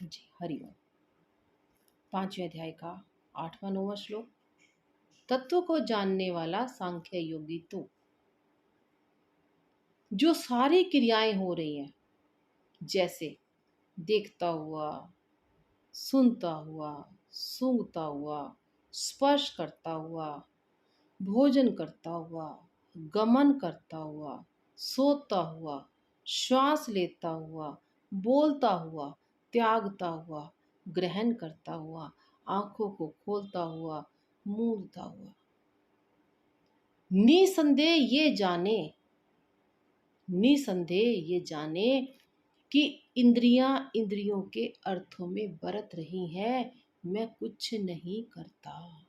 जी हरिओम। 5वें अध्याय का 8वां 9वां श्लोक। तत्व को जानने वाला सांख्य योगी तू। जो सारी क्रियाएं हो रही हैं, जैसे देखता हुआ, सुनता हुआ, सूंघता हुआ, स्पर्श करता हुआ, भोजन करता हुआ, गमन करता हुआ, सोता हुआ, श्वास लेता हुआ, बोलता हुआ, त्यागता हुआ, ग्रहण करता हुआ, आंखों को खोलता हुआ, मूंदता हुआ, निसंदेह ये जाने कि इंद्रियां इंद्रियों के अर्थों में बरत रही हैं, मैं कुछ नहीं करता।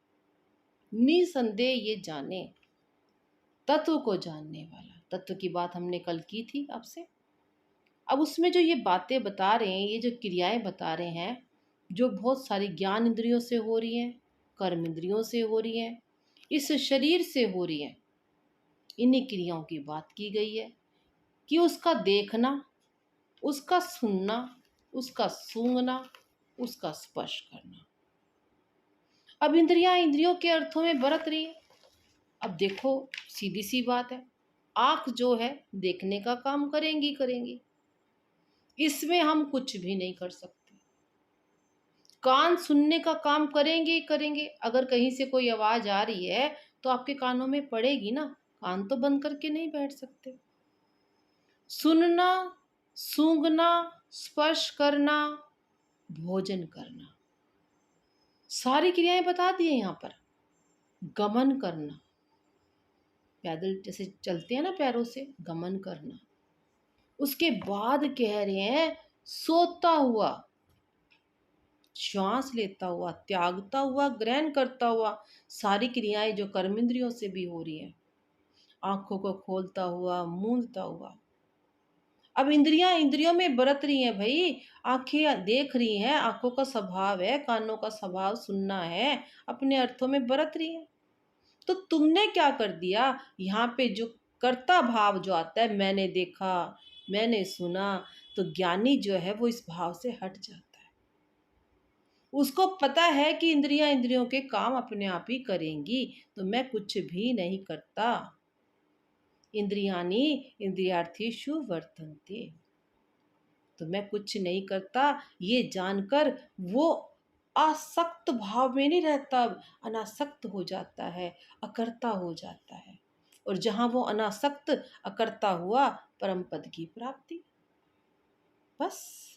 निसंदेह ये जाने, तत्व को जानने वाला। तत्व की बात हमने कल की थी आपसे। अब उसमें जो ये बातें बता रहे हैं, ये जो क्रियाएं बता रहे हैं, जो बहुत सारी ज्ञान इंद्रियों से हो रही हैं, कर्म इंद्रियों से हो रही हैं, इस शरीर से हो रही हैं, इन्हीं क्रियाओं की बात की गई है कि उसका देखना, उसका सुनना, उसका सूंघना, उसका स्पर्श करना। अब इंद्रियां इंद्रियों के अर्थों में बरत रही है। अब देखो, सीधी सी बात है, आंख जो है देखने का काम करेंगी, इसमें हम कुछ भी नहीं कर सकते। कान सुनने का काम करेंगे। अगर कहीं से कोई आवाज आ रही है तो आपके कानों में पड़ेगी ना, कान तो बंद करके नहीं बैठ सकते। सुनना, सूंघना, स्पर्श करना, भोजन करना, सारी क्रियाएं बता दी है यहाँ पर। गमन करना, पैदल जैसे चलते हैं ना पैरों से, गमन करना। उसके बाद कह रहे हैं सोता हुआ, श्वास लेता हुआ, त्यागता हुआ, ग्रहण करता हुआ, सारी क्रियाएं जो कर्मेंद्रियों से भी हो रही हैं। आंखों को खोलता हुआ, मूंदता हुआ। अब इंद्रियां इंद्रियों में बरत रही हैं भाई। आंखें देख रही हैं, आंखों का स्वभाव है, कानों का स्वभाव सुनना है, अपने अर्थों में बरत रही हैं। तो तुमने क्या कर दिया, यहाँ पे जो कर्ता भाव जो आता है, मैंने देखा, मैंने सुना, तो ज्ञानी जो है वो इस भाव से हट जाता है। उसको पता है कि इंद्रियां इंद्रियों के काम अपने आप ही करेंगी, तो मैं कुछ भी नहीं करता। इंद्रियानी इंद्रियार्थीषु वर्तन्ते, तो मैं कुछ नहीं करता, ये जानकर वो आसक्त भाव में नहीं रहता, अनासक्त हो जाता है, अकर्ता हो जाता है। और जहां वो अनासक्त अकर्ता हुआ, परम पद की प्राप्ति। बस।